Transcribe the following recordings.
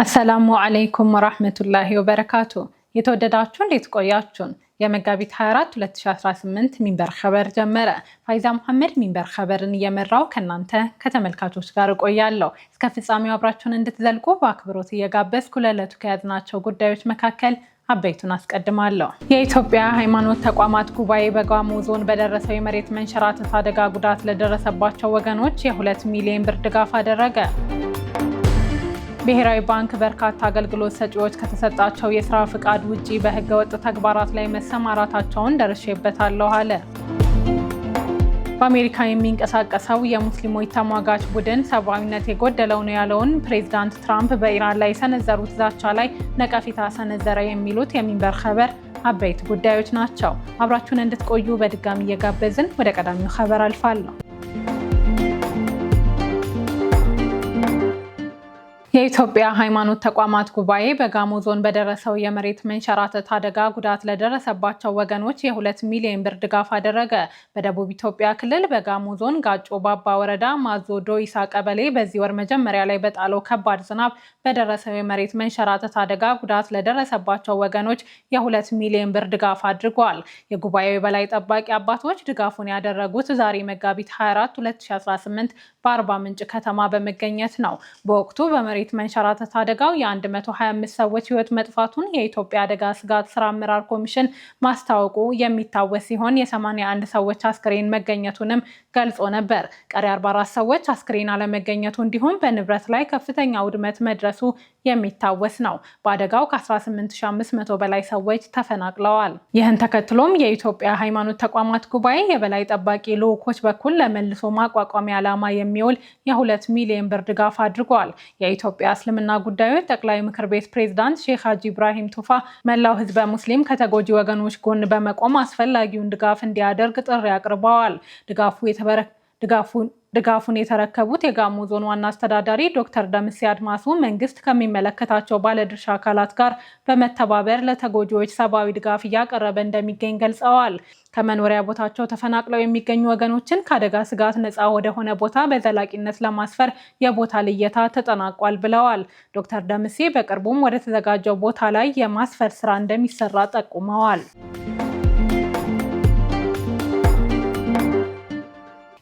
አሰላሙ አለይኩም ወራህመቱላሂ ወበረካቱ። የተወደዳችሁ እንዴት ቆያችሁን? የመጋቢት 24 2018 ሚንበር ኸበር ጀመረ። ፋይዛ መሐመድ ሚንበር ኸበርን እየመራው ከናንተ ከተመልካቾች ጋር ቆያለሁ። እስከ ፍጻሜው አብራችሁን እንድትዘልቁ በአክብሮት እየጋበዝኩ ለዕለቱ ከያዝናቸው ጉዳዮች መካከል አበይቱን አስቀድማለሁ። የኢትዮጵያ ሃይማኖት ተቋማት ጉባኤ በጋሞ ዞን በደረሰው የመሬት መንሸራተት አደጋ ጉዳት ለደረሰባቸው ወገኖች የ2 ሚሊዮን ብር ድጋፍ አደረገ። ብሔራዊ ባንክ በርካታ አገልግሎት ሰጪዎች ከተሰጣቸው የስራ ፍቃድ ውጪ በህገወጥ ተግባራት ላይ መሰማራታቸውን ደርሼበታለሁ አለ። በአሜሪካ የሚንቀሳቀሰው የሙስሊሞች ተሟጋች ቡድን ሰብአዊነት የጎደለው ነው ያለውን ፕሬዝዳንት ትራምፕ በኢራን ላይ የሰነዘሩት ዛቻ ላይ ነቀፌታ ሰነዘረ። የሚሉት የሚንበር ኸበር አበይት ጉዳዮች ናቸው። አብራችሁን እንድትቆዩ በድጋሚ እየጋበዝን ወደ ቀዳሚው ኸበር አልፋለሁ። የኢትዮጵያ ሃይማኖት ተቋማት ጉባኤ በጋሞ ዞን በደረሰው የመሬት መንሸራተት አደጋ ጉዳት ለደረሰባቸው ወገኖች የ2 ሚሊዮን ብር ድጋፍ አደረገ። በደቡብ ኢትዮጵያ ክልል በጋሞ ዞን ጋጮ ባባ ወረዳ ማዞ ዶይሳ ቀበሌ በዚህ ወር መጀመሪያ ላይ በጣለው ከባድ ዝናብ በደረሰው የመሬት መንሸራተት አደጋ ጉዳት ለደረሰባቸው ወገኖች የ2 ሚሊዮን ብር ድጋፍ አድርጓል። የጉባኤው የበላይ ጠባቂ አባቶች ድጋፉን ያደረጉት ዛሬ መጋቢት 24 2018 በአርባ ምንጭ ከተማ በመገኘት ነው። በወቅቱ በመሬት መንሸራተት አደጋው የ125 ሰዎች ህይወት መጥፋቱን የኢትዮጵያ አደጋ ስጋት ስራ አመራር ኮሚሽን ማስታወቁ የሚታወስ ሲሆን የ81 ሰዎች አስክሬን መገኘቱንም ገልጾ ነበር። ቀሪ 44 ሰዎች አስክሬን አለመገኘቱ እንዲሁም በንብረት ላይ ከፍተኛ ውድመት መድረሱ የሚታወስ ነው። በአደጋው ከ18500 በላይ ሰዎች ተፈናቅለዋል። ይህን ተከትሎም የኢትዮጵያ ሃይማኖት ተቋማት ጉባኤ የበላይ ጠባቂ ልዑኮች በኩል ለመልሶ ማቋቋሚያ ዓላማ የሚውል የ2 ሚሊዮን ብር ድጋፍ አድርጓል። የኢትዮጵያ እስልምና ጉዳዮች ጠቅላይ ምክር ቤት ፕሬዝዳንት ሼክ ሀጂ ኢብራሂም ቱፋ መላው ህዝበ ሙስሊም ከተጎጂ ወገኖች ጎን በመቆም አስፈላጊውን ድጋፍ እንዲያደርግ ጥሪ አቅርበዋል። ድጋፉን የተረከቡት የጋሞ ዞን ዋና አስተዳዳሪ ዶክተር ደምሴ አድማሱ መንግስት ከሚመለከታቸው ባለድርሻ አካላት ጋር በመተባበር ለተጎጂዎች ሰብአዊ ድጋፍ እያቀረበ እንደሚገኝ ገልጸዋል። ከመኖሪያ ቦታቸው ተፈናቅለው የሚገኙ ወገኖችን ከአደጋ ስጋት ነፃ ወደሆነ ቦታ በዘላቂነት ለማስፈር የቦታ ልየታ ተጠናቋል ብለዋል። ዶክተር ደምሴ በቅርቡም ወደ ተዘጋጀው ቦታ ላይ የማስፈር ስራ እንደሚሰራ ጠቁመዋል።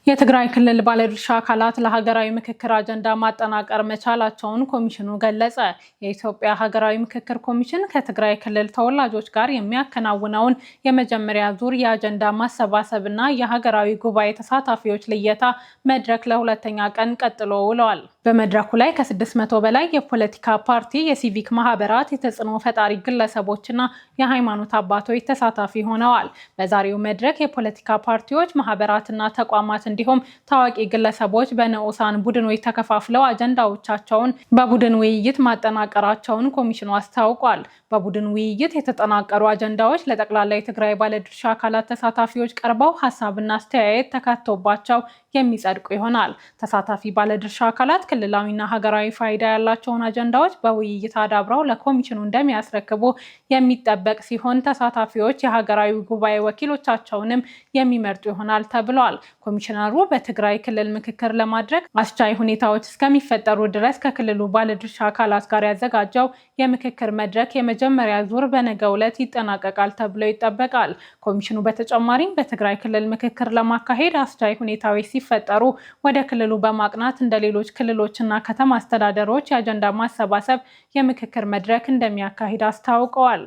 የትግራይ ክልል ባለድርሻ አካላት ለሀገራዊ ምክክር አጀንዳ ማጠናቀር መቻላቸውን ኮሚሽኑ ገለጸ። የኢትዮጵያ ሀገራዊ ምክክር ኮሚሽን ከትግራይ ክልል ተወላጆች ጋር የሚያከናውነውን የመጀመሪያ ዙር የአጀንዳ ማሰባሰብና የሀገራዊ ጉባኤ ተሳታፊዎች ልየታ መድረክ ለሁለተኛ ቀን ቀጥሎ ውለዋል። በመድረኩ ላይ ከ600 በላይ የፖለቲካ ፓርቲ፣ የሲቪክ ማህበራት፣ የተጽዕኖ ፈጣሪ ግለሰቦችና የሃይማኖት አባቶች ተሳታፊ ሆነዋል። በዛሬው መድረክ የፖለቲካ ፓርቲዎች፣ ማህበራትና ተቋማት እንዲሁም ታዋቂ ግለሰቦች በንዑሳን ቡድኖች ተከፋፍለው አጀንዳዎቻቸውን በቡድን ውይይት ማጠናቀራቸውን ኮሚሽኑ አስታውቋል። በቡድን ውይይት የተጠናቀሩ አጀንዳዎች ለጠቅላላ የትግራይ ባለድርሻ አካላት ተሳታፊዎች ቀርበው ሀሳብና አስተያየት ተካቶባቸው የሚጸድቁ ይሆናል። ተሳታፊ ባለድርሻ አካላት ክልላዊና ሀገራዊ ፋይዳ ያላቸውን አጀንዳዎች በውይይት አዳብረው ለኮሚሽኑ እንደሚያስረክቡ የሚጠበቅ ሲሆን ተሳታፊዎች የሀገራዊ ጉባኤ ወኪሎቻቸውንም የሚመርጡ ይሆናል ተብሏል። ኮሚሽነሩ በትግራይ ክልል ምክክር ለማድረግ አስቻይ ሁኔታዎች እስከሚፈጠሩ ድረስ ከክልሉ ባለድርሻ አካላት ጋር ያዘጋጀው የምክክር መድረክ የመጀመሪያ ዙር በነገው ዕለት ይጠናቀቃል ተብሎ ይጠበቃል። ኮሚሽኑ በተጨማሪም በትግራይ ክልል ምክክር ለማካሄድ አስቻይ ሁኔታዎች ሲፈጠሩ ወደ ክልሉ በማቅናት እንደ ሌሎች ክልሎችና ከተማ አስተዳደሮች የአጀንዳ ማሰባሰብ የምክክር መድረክ እንደሚያካሂድ አስታውቀዋል።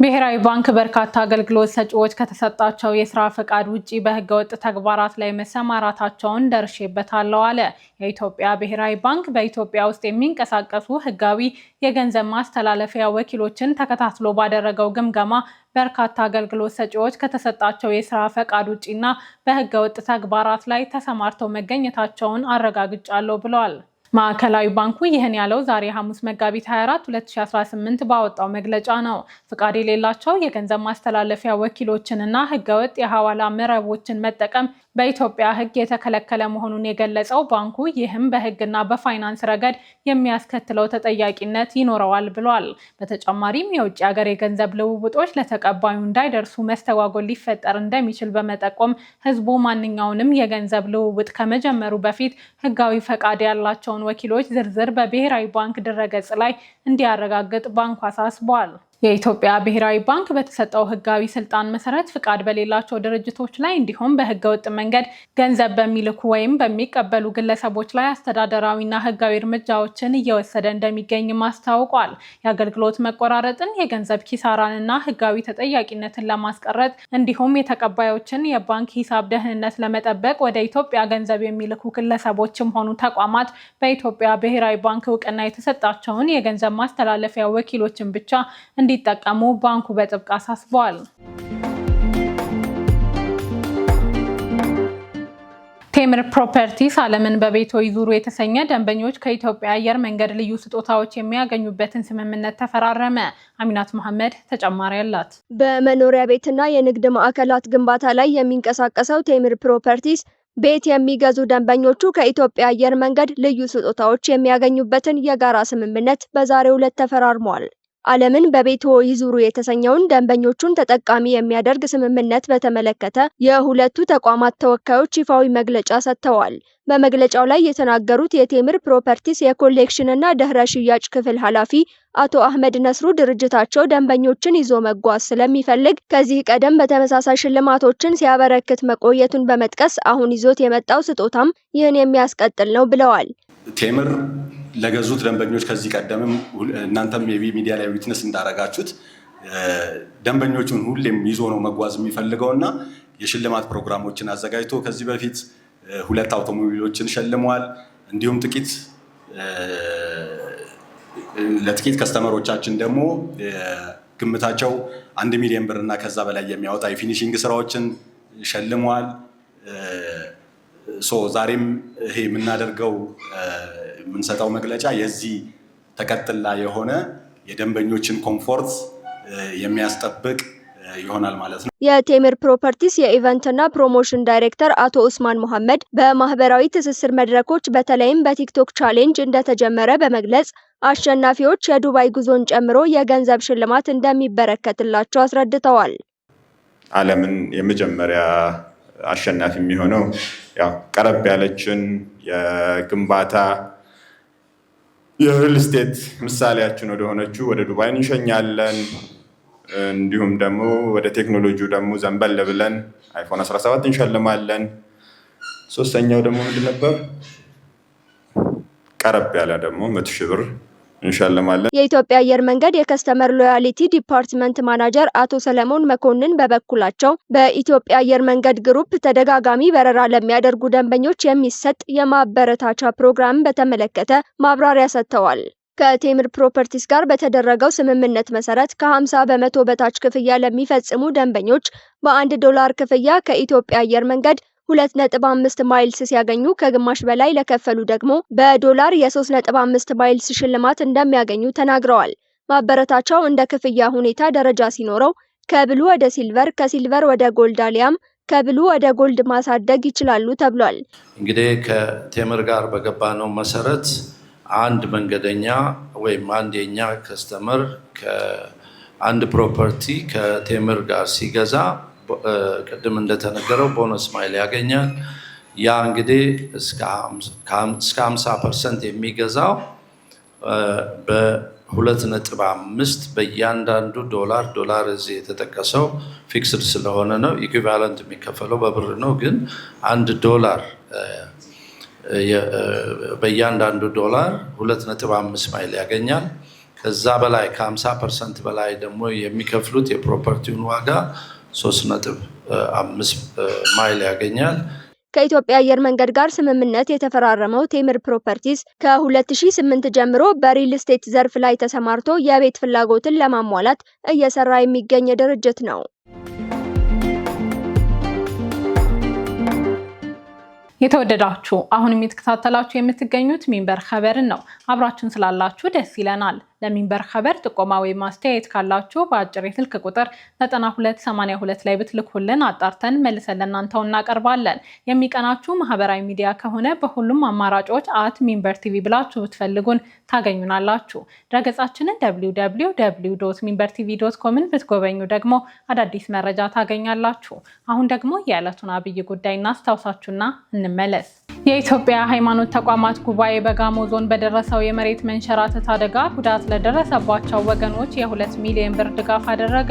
ብሔራዊ ባንክ በርካታ አገልግሎት ሰጪዎች ከተሰጣቸው የስራ ፈቃድ ውጪ በህገወጥ ተግባራት ላይ መሰማራታቸውን ደርሼበታለሁ አለ። የኢትዮጵያ ብሔራዊ ባንክ በኢትዮጵያ ውስጥ የሚንቀሳቀሱ ህጋዊ የገንዘብ ማስተላለፊያ ወኪሎችን ተከታትሎ ባደረገው ግምገማ በርካታ አገልግሎት ሰጪዎች ከተሰጣቸው የስራ ፈቃድ ውጪና በህገወጥ ተግባራት ላይ ተሰማርተው መገኘታቸውን አረጋግጫለሁ ብለዋል። ማዕከላዊ ባንኩ ይህን ያለው ዛሬ ሐሙስ መጋቢት 24 2018 ባወጣው መግለጫ ነው። ፍቃድ የሌላቸው የገንዘብ ማስተላለፊያ ወኪሎችንና ህገወጥ የሐዋላ መረቦችን መጠቀም በኢትዮጵያ ሕግ የተከለከለ መሆኑን የገለጸው ባንኩ ይህም በሕግና በፋይናንስ ረገድ የሚያስከትለው ተጠያቂነት ይኖረዋል ብሏል። በተጨማሪም የውጭ ሀገር የገንዘብ ልውውጦች ለተቀባዩ እንዳይደርሱ መስተጓጎል ሊፈጠር እንደሚችል በመጠቆም ሕዝቡ ማንኛውንም የገንዘብ ልውውጥ ከመጀመሩ በፊት ሕጋዊ ፈቃድ ያላቸውን ወኪሎች ዝርዝር በብሔራዊ ባንክ ድረገጽ ላይ እንዲያረጋግጥ ባንኩ አሳስቧል። የኢትዮጵያ ብሔራዊ ባንክ በተሰጠው ሕጋዊ ስልጣን መሰረት ፍቃድ በሌላቸው ድርጅቶች ላይ እንዲሁም በሕገወጥ መንገድ ገንዘብ በሚልኩ ወይም በሚቀበሉ ግለሰቦች ላይ አስተዳደራዊና ሕጋዊ እርምጃዎችን እየወሰደ እንደሚገኝም አስታውቋል። የአገልግሎት መቆራረጥን፣ የገንዘብ ኪሳራንና ሕጋዊ ተጠያቂነትን ለማስቀረት እንዲሁም የተቀባዮችን የባንክ ሂሳብ ደህንነት ለመጠበቅ ወደ ኢትዮጵያ ገንዘብ የሚልኩ ግለሰቦችም ሆኑ ተቋማት በኢትዮጵያ ብሔራዊ ባንክ እውቅና የተሰጣቸውን የገንዘብ ማስተላለፊያ ወኪሎችን ብቻ እንዲጠቀሙ ባንኩ በጥብቅ አሳስቧል። ቴምር ፕሮፐርቲስ ዓለምን በቤቶ ይዙሩ የተሰኘ ደንበኞች ከኢትዮጵያ አየር መንገድ ልዩ ስጦታዎች የሚያገኙበትን ስምምነት ተፈራረመ። አሚናት መሐመድ ተጨማሪ አላት። በመኖሪያ ቤትና የንግድ ማዕከላት ግንባታ ላይ የሚንቀሳቀሰው ቴምር ፕሮፐርቲስ ቤት የሚገዙ ደንበኞቹ ከኢትዮጵያ አየር መንገድ ልዩ ስጦታዎች የሚያገኙበትን የጋራ ስምምነት በዛሬው ዕለት ተፈራርሟል። ዓለምን በቤቶ ይዙሩ የተሰኘውን ደንበኞቹን ተጠቃሚ የሚያደርግ ስምምነት በተመለከተ የሁለቱ ተቋማት ተወካዮች ይፋዊ መግለጫ ሰጥተዋል። በመግለጫው ላይ የተናገሩት የቴምር ፕሮፐርቲስ የኮሌክሽንና ድህረ ሽያጭ ክፍል ኃላፊ አቶ አህመድ ነስሩ ድርጅታቸው ደንበኞችን ይዞ መጓዝ ስለሚፈልግ ከዚህ ቀደም በተመሳሳይ ሽልማቶችን ሲያበረክት መቆየቱን በመጥቀስ አሁን ይዞት የመጣው ስጦታም ይህን የሚያስቀጥል ነው ብለዋል። ቴምር ለገዙት ደንበኞች ከዚህ ቀደምም እናንተም ሚዲያ ላይ ዊትነስ እንዳረጋችሁት ደንበኞቹን ሁሌም ይዞ ነው መጓዝ የሚፈልገውና የሽልማት ፕሮግራሞችን አዘጋጅቶ ከዚህ በፊት 2 አውቶሞቢሎችን ሸልሟል። እንዲሁም ለጥቂት ከስተመሮቻችን ደግሞ ግምታቸው 1 ሚሊዮን ብር እና ከዛ በላይ የሚያወጣ የፊኒሺንግ ስራዎችን ሸልሟል። ዛሬም ይሄ የምናደርገው የምንሰጠው መግለጫ የዚህ ተቀጥላ የሆነ የደንበኞችን ኮምፎርት የሚያስጠብቅ ይሆናል ማለት ነው። የቴምር ፕሮፐርቲስ የኢቨንትና ፕሮሞሽን ዳይሬክተር አቶ ኡስማን መሐመድ በማህበራዊ ትስስር መድረኮች በተለይም በቲክቶክ ቻሌንጅ እንደተጀመረ በመግለጽ አሸናፊዎች የዱባይ ጉዞን ጨምሮ የገንዘብ ሽልማት እንደሚበረከትላቸው አስረድተዋል። ዓለምን የመጀመሪያ አሸናፊ የሚሆነው ያው ቀረብ ያለችን የግንባታ የሪል ስቴት ምሳሌያችን ወደ ሆነችው ወደ ዱባይ እንሸኛለን። እንዲሁም ደግሞ ወደ ቴክኖሎጂው ደግሞ ዘንበል ብለን አይፎን 17 እንሸልማለን። ሶስተኛው ደግሞ ምንድን ነበር? ቀረብ ያለ ደግሞ 100,000 ብር እንሸልማለን። የኢትዮጵያ አየር መንገድ የከስተመር ሎያሊቲ ዲፓርትመንት ማናጀር አቶ ሰለሞን መኮንን በበኩላቸው በኢትዮጵያ አየር መንገድ ግሩፕ ተደጋጋሚ በረራ ለሚያደርጉ ደንበኞች የሚሰጥ የማበረታቻ ፕሮግራም በተመለከተ ማብራሪያ ሰጥተዋል። ከቴምር ፕሮፐርቲስ ጋር በተደረገው ስምምነት መሰረት ከ50 በመቶ በታች ክፍያ ለሚፈጽሙ ደንበኞች በ$1 ክፍያ ከኢትዮጵያ አየር መንገድ 2.5 ማይልስ ሲያገኙ ከግማሽ በላይ ለከፈሉ ደግሞ በዶላር የ3.5 ማይልስ ሽልማት እንደሚያገኙ ተናግረዋል። ማበረታቻው እንደ ክፍያ ሁኔታ ደረጃ ሲኖረው ከብሉ ወደ ሲልቨር፣ ከሲልቨር ወደ ጎልድ አሊያም ከብሉ ወደ ጎልድ ማሳደግ ይችላሉ ተብሏል። እንግዲህ ከቴምር ጋር በገባነው መሰረት አንድ መንገደኛ ወይም አንድ የኛ ከስተመር ከአንድ ፕሮፐርቲ ከቴምር ጋር ሲገዛ ቅድም እንደተነገረው ቦነስ ማይል ያገኛል። ያ እንግዲህ እስከ 50% የሚገዛው በ2.5 በእያንዳንዱ ዶላር እዚህ የተጠቀሰው ፊክስድ ስለሆነ ነው። ኢኩቫለንት የሚከፈለው በብር ነው። ግን $1 በእያንዳንዱ ዶላር 2.5 ማይል ያገኛል። ከዛ በላይ ከ50% በላይ ደግሞ የሚከፍሉት የፕሮፐርቲውን ዋጋ 3.5 ማይል ያገኛል። ከኢትዮጵያ አየር መንገድ ጋር ስምምነት የተፈራረመው ቴምር ፕሮፐርቲስ ከ2008 ጀምሮ በሪል ስቴት ዘርፍ ላይ ተሰማርቶ የቤት ፍላጎትን ለማሟላት እየሰራ የሚገኝ ድርጅት ነው። የተወደዳችሁ አሁን የምትከታተላችሁ የምትገኙት ሚንበር ኸበርን ነው። አብራችሁን ስላላችሁ ደስ ይለናል። ለሚንበር ኸበር ጥቆማ ወይም አስተያየት ካላችሁ በአጭር የስልክ ቁጥር 9282 ላይ ብትልኩልን አጣርተን መልሰን ለእናንተው እናቀርባለን። የሚቀናችሁ ማህበራዊ ሚዲያ ከሆነ በሁሉም አማራጮች @ሚንበር ቲቪ ብላችሁ ብትፈልጉን ታገኙናላችሁ። ድረገጻችንን www.minbertv.com ብትጎበኙ ደግሞ አዳዲስ መረጃ ታገኛላችሁ። አሁን ደግሞ የዕለቱን አብይ ጉዳይ እናስታውሳችሁና እንመለስ። የኢትዮጵያ ሃይማኖት ተቋማት ጉባኤ በጋሞ ዞን በደረሰው የመሬት መንሸራተት አደጋ ጉዳት ለደረሰባቸው ወገኖች የ2 ሚሊዮን ብር ድጋፍ አደረገ።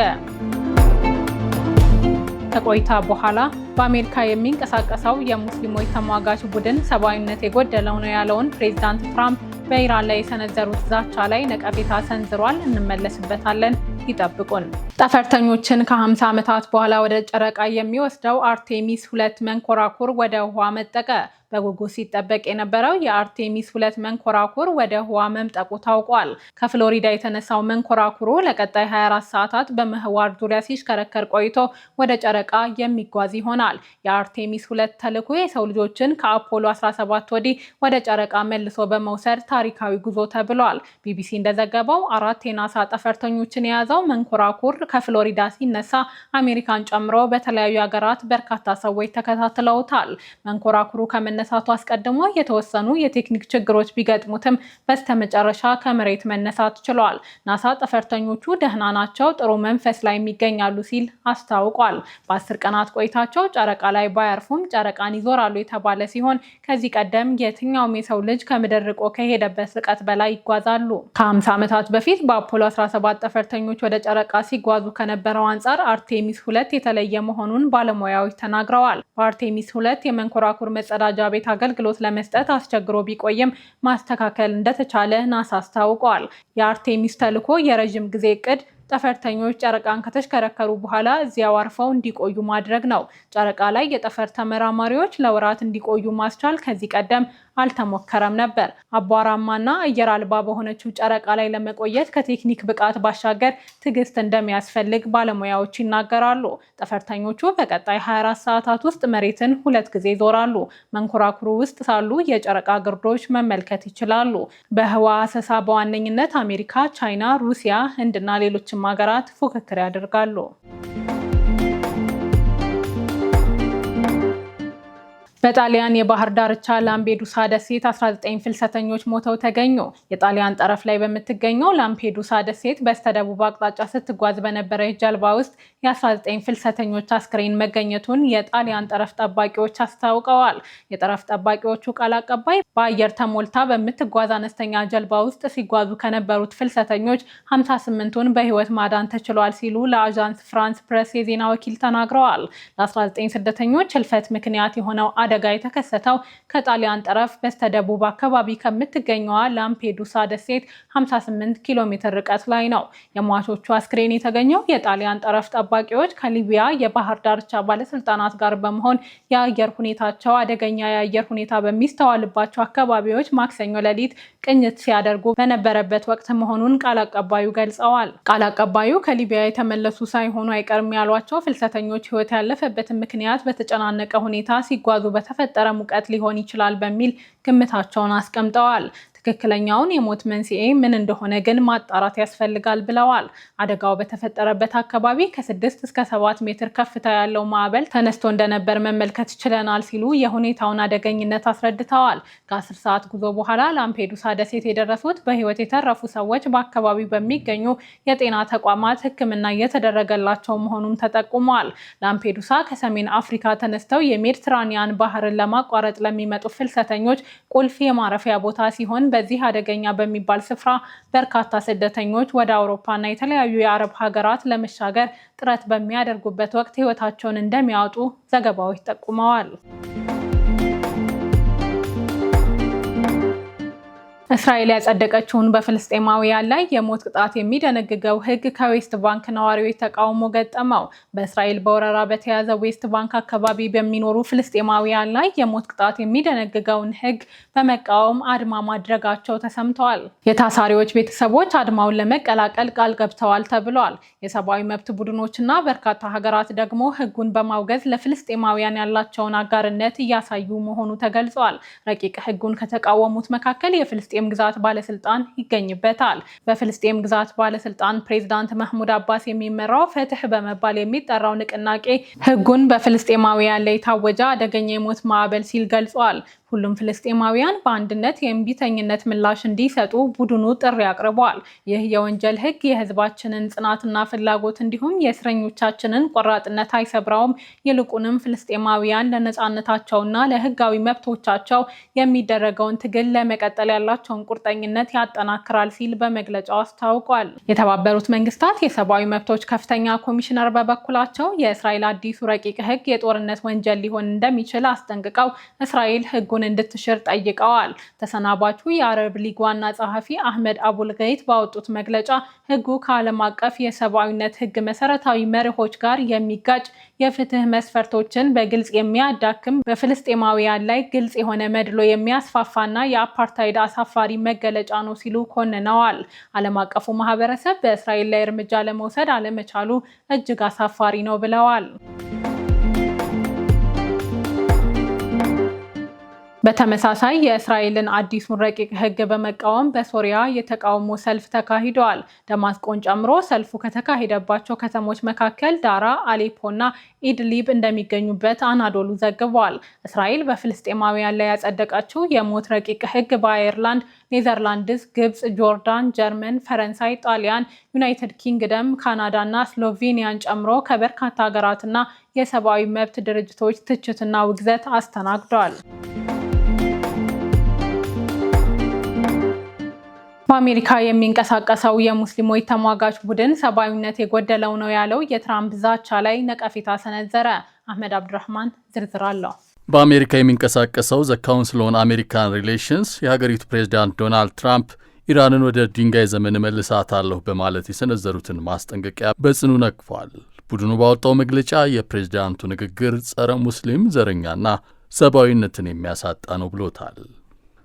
ከቆይታ በኋላ በአሜሪካ የሚንቀሳቀሰው የሙስሊሞች ተሟጋች ቡድን ሰብአዊነት የጎደለው ነው ያለውን ፕሬዝዳንት ትራምፕ በኢራን ላይ የሰነዘሩት ዛቻ ላይ ነቀፌታ ሰንዝሯል። እንመለስበታለን። ይጠብቁን። ጠፈርተኞችን ከ50 ዓመታት በኋላ ወደ ጨረቃ የሚወስደው አርቴሚስ 2 መንኮራኩር ወደ ውሃ መጠቀ። በጉጉት ሲጠበቅ የነበረው የአርቴሚስ 2 መንኮራኩር ወደ ህዋ መምጠቁ ታውቋል። ከፍሎሪዳ የተነሳው መንኮራኩሩ ለቀጣይ 24 ሰዓታት በምህዋር ዙሪያ ሲሽከረከር ቆይቶ ወደ ጨረቃ የሚጓዝ ይሆናል። የአርቴሚስ 2 ተልዕኮ የሰው ልጆችን ከአፖሎ 17 ወዲህ ወደ ጨረቃ መልሶ በመውሰድ ታሪካዊ ጉዞ ተብሏል። ቢቢሲ እንደዘገበው 4 የናሳ ጠፈርተኞችን የያዘው መንኮራኩር ከፍሎሪዳ ሲነሳ አሜሪካን ጨምሮ በተለያዩ ሀገራት በርካታ ሰዎች ተከታትለውታል። መንኮራኩሩ ከመነሳቱ አስቀድሞ የተወሰኑ የቴክኒክ ችግሮች ቢገጥሙትም በስተመጨረሻ ከመሬት መነሳት ችሏል። ናሳ ጠፈርተኞቹ ደህና ናቸው፣ ጥሩ መንፈስ ላይ ይገኛሉ ሲል አስታውቋል። በ10 ቀናት ቆይታቸው ጨረቃ ላይ ባያርፉም ጨረቃን ይዞራሉ የተባለ ሲሆን ከዚህ ቀደም የትኛውም የሰው ልጅ ከምድር ርቆ ከሄደበት ርቀት በላይ ይጓዛሉ። ከ50 ዓመታት በፊት በአፖሎ 17 ጠፈርተኞች ወደ ጨረቃ ሲጓዙ ከነበረው አንጻር አርቴሚስ 2 የተለየ መሆኑን ባለሙያዎች ተናግረዋል። በአርቴሚስ 2 የመንኮራኩር መጸዳጃ ቤት አገልግሎት ለመስጠት አስቸግሮ ቢቆይም ማስተካከል እንደተቻለ ናሳ አስታውቋል። የአርቴሚስ ተልዕኮ የረዥም ጊዜ እቅድ ጠፈርተኞች ጨረቃን ከተሽከረከሩ በኋላ እዚያው አርፈው እንዲቆዩ ማድረግ ነው። ጨረቃ ላይ የጠፈር ተመራማሪዎች ለወራት እንዲቆዩ ማስቻል ከዚህ ቀደም አልተሞከረም ነበር። አቧራማና አየር አልባ በሆነችው ጨረቃ ላይ ለመቆየት ከቴክኒክ ብቃት ባሻገር ትዕግስት እንደሚያስፈልግ ባለሙያዎች ይናገራሉ። ጠፈርተኞቹ በቀጣይ 24 ሰዓታት ውስጥ መሬትን 2 ጊዜ ይዞራሉ። መንኮራኩሩ ውስጥ ሳሉ የጨረቃ ግርዶች መመልከት ይችላሉ። በህዋ አሰሳ በዋነኝነት አሜሪካ፣ ቻይና፣ ሩሲያ፣ ህንድና ሌሎችም ሀገራት ፉክክር ያደርጋሉ። በጣሊያን የባህር ዳርቻ ላምፔዱሳ ደሴት 19 ፍልሰተኞች ሞተው ተገኙ። የጣሊያን ጠረፍ ላይ በምትገኘው ላምፔዱሳ ደሴት በስተደቡብ አቅጣጫ ስትጓዝ በነበረች ጀልባ ውስጥ የ19 ፍልሰተኞች አስክሬን መገኘቱን የጣሊያን ጠረፍ ጠባቂዎች አስታውቀዋል። የጠረፍ ጠባቂዎቹ ቃል አቀባይ በአየር ተሞልታ በምትጓዝ አነስተኛ ጀልባ ውስጥ ሲጓዙ ከነበሩት ፍልሰተኞች 58ቱን በህይወት ማዳን ተችሏል ሲሉ ለአዣንስ ፍራንስ ፕሬስ የዜና ወኪል ተናግረዋል። ለ19 ስደተኞች ህልፈት ምክንያት የሆነው አደጋ የተከሰተው ከጣሊያን ጠረፍ በስተደቡብ አካባቢ ከምትገኘዋ ላምፔዱሳ ደሴት 58 ኪሎ ሜትር ርቀት ላይ ነው። የሟቾቹ አስክሬን የተገኘው የጣሊያን ጠረፍ ጠባቂዎች ከሊቢያ የባህር ዳርቻ ባለስልጣናት ጋር በመሆን የአየር ሁኔታቸው አደገኛ የአየር ሁኔታ በሚስተዋልባቸው አካባቢዎች ማክሰኞ ሌሊት ቅኝት ሲያደርጉ በነበረበት ወቅት መሆኑን ቃል አቀባዩ ገልጸዋል። ቃል አቀባዩ ከሊቢያ የተመለሱ ሳይሆኑ አይቀርም ያሏቸው ፍልሰተኞች ህይወት ያለፈበትን ምክንያት በተጨናነቀ ሁኔታ ሲጓዙ በተፈጠረ ሙቀት ሊሆን ይችላል በሚል ግምታቸውን አስቀምጠዋል። ትክክለኛውን የሞት መንስኤ ምን እንደሆነ ግን ማጣራት ያስፈልጋል ብለዋል። አደጋው በተፈጠረበት አካባቢ ከ6 እስከ 7 ሜትር ከፍታ ያለው ማዕበል ተነስቶ እንደነበር መመልከት ችለናል ሲሉ የሁኔታውን አደገኝነት አስረድተዋል። ከ10 ሰዓት ጉዞ በኋላ ላምፔዱሳ ደሴት የደረሱት በህይወት የተረፉ ሰዎች በአካባቢው በሚገኙ የጤና ተቋማት ሕክምና እየተደረገላቸው መሆኑን ተጠቁሟል። ላምፔዱሳ ከሰሜን አፍሪካ ተነስተው የሜዲትራኒያን ባህርን ለማቋረጥ ለሚመጡ ፍልሰተኞች ቁልፍ የማረፊያ ቦታ ሲሆን በዚህ አደገኛ በሚባል ስፍራ በርካታ ስደተኞች ወደ አውሮፓና የተለያዩ የአረብ ሀገራት ለመሻገር ጥረት በሚያደርጉበት ወቅት ህይወታቸውን እንደሚያወጡ ዘገባዎች ጠቁመዋል። እስራኤል ያጸደቀችውን በፍልስጤማውያን ላይ የሞት ቅጣት የሚደነግገው ህግ ከዌስት ባንክ ነዋሪዎች ተቃውሞ ገጠመው። በእስራኤል በወረራ በተያዘ ዌስት ባንክ አካባቢ በሚኖሩ ፍልስጤማውያን ላይ የሞት ቅጣት የሚደነግገውን ህግ በመቃወም አድማ ማድረጋቸው ተሰምተዋል። የታሳሪዎች ቤተሰቦች አድማውን ለመቀላቀል ቃል ገብተዋል ተብሏል። የሰብአዊ መብት ቡድኖችና በርካታ ሀገራት ደግሞ ህጉን በማውገዝ ለፍልስጤማውያን ያላቸውን አጋርነት እያሳዩ መሆኑ ተገልጿል። ረቂቅ ህጉን ከተቃወሙት መካከል የፍልስጤም የፍልስጤም ግዛት ባለስልጣን ይገኝበታል። በፍልስጤም ግዛት ባለስልጣን ፕሬዝዳንት መህሙድ አባስ የሚመራው ፍትህ በመባል የሚጠራው ንቅናቄ ህጉን በፍልስጤማውያን ላይ የታወጀ አደገኛ የሞት ማዕበል ሲል ገልጿል። ሁሉም ፍልስጤማውያን በአንድነት የእምቢተኝነት ምላሽ እንዲሰጡ ቡድኑ ጥሪ አቅርቧል። ይህ የወንጀል ህግ የህዝባችንን ጽናትና ፍላጎት እንዲሁም የእስረኞቻችንን ቆራጥነት አይሰብራውም፣ ይልቁንም ፍልስጤማውያን ለነጻነታቸውና ለህጋዊ መብቶቻቸው የሚደረገውን ትግል ለመቀጠል ያላቸውን ቁርጠኝነት ያጠናክራል ሲል በመግለጫው አስታውቋል። የተባበሩት መንግስታት የሰብአዊ መብቶች ከፍተኛ ኮሚሽነር በበኩላቸው የእስራኤል አዲሱ ረቂቅ ህግ የጦርነት ወንጀል ሊሆን እንደሚችል አስጠንቅቀው እስራኤል ህጉን እንድትሽር ጠይቀዋል። ተሰናባቹ የአረብ ሊግ ዋና ጸሐፊ አህመድ አቡል ገይት ባወጡት መግለጫ ህጉ ከዓለም አቀፍ የሰብአዊነት ህግ መሰረታዊ መርሆች ጋር የሚጋጭ የፍትህ መስፈርቶችን በግልጽ የሚያዳክም በፍልስጤማውያን ላይ ግልጽ የሆነ መድሎ የሚያስፋፋና የአፓርታይድ አሳፋሪ መገለጫ ነው ሲሉ ኮንነዋል። ዓለም አቀፉ ማህበረሰብ በእስራኤል ላይ እርምጃ ለመውሰድ አለመቻሉ እጅግ አሳፋሪ ነው ብለዋል። በተመሳሳይ የእስራኤልን አዲሱን ረቂቅ ህግ በመቃወም በሶሪያ የተቃውሞ ሰልፍ ተካሂደዋል። ደማስቆን ጨምሮ ሰልፉ ከተካሄደባቸው ከተሞች መካከል ዳራ፣ አሌፖና ኢድሊብ እንደሚገኙበት አናዶሉ ዘግቧል። እስራኤል በፍልስጤማውያን ላይ ያጸደቀችው የሞት ረቂቅ ህግ በአየርላንድ፣ ኔዘርላንድስ፣ ግብጽ፣ ጆርዳን፣ ጀርመን፣ ፈረንሳይ፣ ጣሊያን፣ ዩናይትድ ኪንግደም፣ ካናዳ እና ስሎቬኒያን ጨምሮ ከበርካታ ሀገራትና የሰብአዊ መብት ድርጅቶች ትችትና ውግዘት አስተናግዷል። በአሜሪካ የሚንቀሳቀሰው የሙስሊሞች ተሟጋች ቡድን ሰብአዊነት የጎደለው ነው ያለው የትራምፕ ዛቻ ላይ ነቀፌታ ሰነዘረ። አህመድ አብዱራህማን ዝርዝር አለው። በአሜሪካ የሚንቀሳቀሰው ዘ ካውንስል ኦን አሜሪካን ሪሌሽንስ የሀገሪቱ ፕሬዝዳንት ዶናልድ ትራምፕ ኢራንን ወደ ድንጋይ ዘመን መልሳታለሁ በማለት የሰነዘሩትን ማስጠንቀቂያ በጽኑ ነቅፏል። ቡድኑ ባወጣው መግለጫ የፕሬዝዳንቱ ንግግር ጸረ ሙስሊም፣ ዘረኛና ሰብአዊነትን የሚያሳጣ ነው ብሎታል።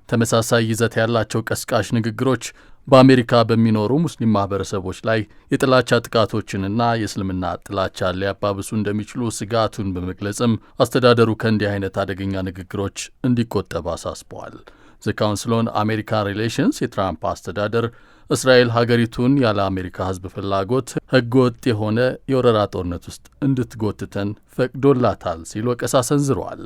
ተመሳሳይ ይዘት ያላቸው ቀስቃሽ ንግግሮች በአሜሪካ በሚኖሩ ሙስሊም ማህበረሰቦች ላይ የጥላቻ ጥቃቶችንና የእስልምና ጥላቻን ሊያባብሱ እንደሚችሉ ስጋቱን በመግለጽም አስተዳደሩ ከእንዲህ አይነት አደገኛ ንግግሮች እንዲቆጠብ አሳስበዋል። ዘ ካውንስል ኦን አሜሪካን ሪሌሽንስ የትራምፕ አስተዳደር እስራኤል ሀገሪቱን ያለ አሜሪካ ሕዝብ ፍላጎት ህገወጥ የሆነ የወረራ ጦርነት ውስጥ እንድትጎትተን ፈቅዶላታል ሲል ወቀሳ ሰንዝረዋል።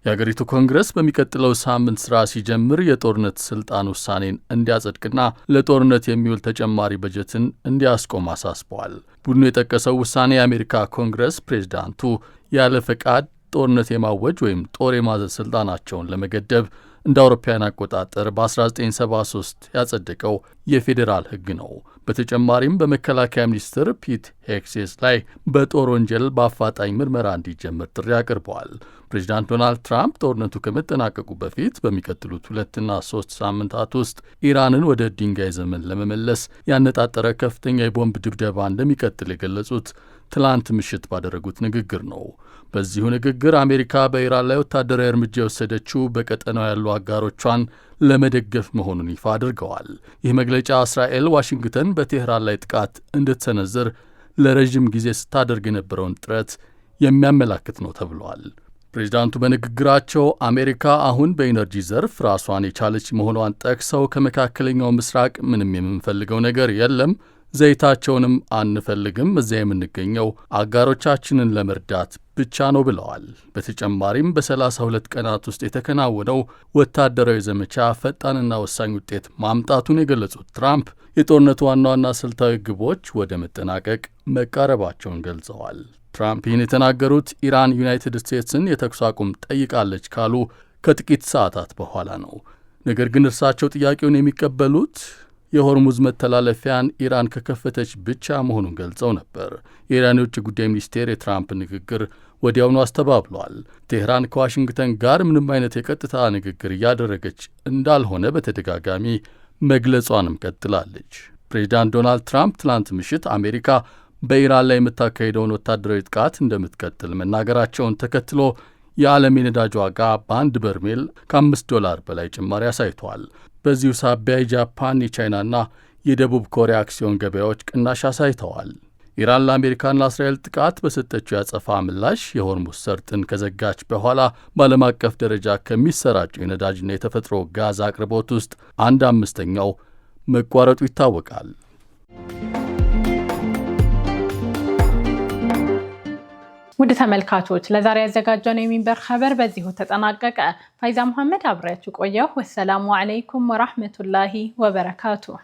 የሀገሪቱ ኮንግረስ በሚቀጥለው ሳምንት ስራ ሲጀምር የጦርነት ስልጣን ውሳኔን እንዲያጸድቅና ለጦርነት የሚውል ተጨማሪ በጀትን እንዲያስቆም አሳስበዋል። ቡድኑ የጠቀሰው ውሳኔ የአሜሪካ ኮንግረስ ፕሬዝዳንቱ ያለ ፈቃድ ጦርነት የማወጅ ወይም ጦር የማዘዝ ስልጣናቸውን ለመገደብ እንደ አውሮፓውያን አቆጣጠር በ1973 ያጸደቀው የፌዴራል ህግ ነው። በተጨማሪም በመከላከያ ሚኒስትር ፒት ሄግሴስ ላይ በጦር ወንጀል በአፋጣኝ ምርመራ እንዲጀምር ጥሪ አቅርበዋል። ፕሬዚዳንት ዶናልድ ትራምፕ ጦርነቱ ከመጠናቀቁ በፊት በሚቀጥሉት 2 እና 3 ሳምንታት ውስጥ ኢራንን ወደ ድንጋይ ዘመን ለመመለስ ያነጣጠረ ከፍተኛ የቦምብ ድብደባ እንደሚቀጥል የገለጹት ትላንት ምሽት ባደረጉት ንግግር ነው። በዚሁ ንግግር አሜሪካ በኢራን ላይ ወታደራዊ እርምጃ የወሰደችው በቀጠናው ያሉ አጋሮቿን ለመደገፍ መሆኑን ይፋ አድርገዋል። ይህ መግለጫ እስራኤል ዋሽንግተን በቴህራን ላይ ጥቃት እንድትሰነዝር ለረዥም ጊዜ ስታደርግ የነበረውን ጥረት የሚያመላክት ነው ተብሏል። ፕሬዚዳንቱ በንግግራቸው አሜሪካ አሁን በኢነርጂ ዘርፍ ራሷን የቻለች መሆኗን ጠቅሰው ከመካከለኛው ምስራቅ ምንም የምንፈልገው ነገር የለም፣ ዘይታቸውንም አንፈልግም፣ እዚያ የምንገኘው አጋሮቻችንን ለመርዳት ብቻ ነው ብለዋል። በተጨማሪም በ32 ቀናት ውስጥ የተከናወነው ወታደራዊ ዘመቻ ፈጣንና ወሳኝ ውጤት ማምጣቱን የገለጹት ትራምፕ የጦርነቱ ዋና ዋና ስልታዊ ግቦች ወደ መጠናቀቅ መቃረባቸውን ገልጸዋል። ትራምፕ ይህን የተናገሩት ኢራን ዩናይትድ ስቴትስን የተኩስ አቁም ጠይቃለች ካሉ ከጥቂት ሰዓታት በኋላ ነው። ነገር ግን እርሳቸው ጥያቄውን የሚቀበሉት የሆርሙዝ መተላለፊያን ኢራን ከከፈተች ብቻ መሆኑን ገልጸው ነበር። የኢራን የውጭ ጉዳይ ሚኒስቴር የትራምፕ ንግግር ወዲያውኑ አስተባብሏል። ቴህራን ከዋሽንግተን ጋር ምንም አይነት የቀጥታ ንግግር እያደረገች እንዳልሆነ በተደጋጋሚ መግለጿንም ቀጥላለች። ፕሬዚዳንት ዶናልድ ትራምፕ ትላንት ምሽት አሜሪካ በኢራን ላይ የምታካሄደውን ወታደራዊ ጥቃት እንደምትቀጥል መናገራቸውን ተከትሎ የዓለም የነዳጅ ዋጋ በአንድ በርሜል $5 በላይ ጭማሪ አሳይቷል። በዚሁ ሳቢያ የጃፓን፣ የቻይናና የደቡብ ኮሪያ አክሲዮን ገበያዎች ቅናሽ አሳይተዋል። ኢራን ለአሜሪካና ለእስራኤል ጥቃት በሰጠችው ያጸፋ ምላሽ የሆርሙዝ ሰርጥን ከዘጋች በኋላ በዓለም አቀፍ ደረጃ ከሚሰራጨው የነዳጅና የተፈጥሮ ጋዝ አቅርቦት ውስጥ 1/5 መቋረጡ ይታወቃል። ውድ ተመልካቾች ለዛሬ ያዘጋጀነው የሚንበር ኸበር በዚሁ ተጠናቀቀ። ፋይዛ መሐመድ አብሬያችሁ ቆየሁ። ወሰላሙ አለይኩም ወራህመቱላሂ ወበረካቱሁ።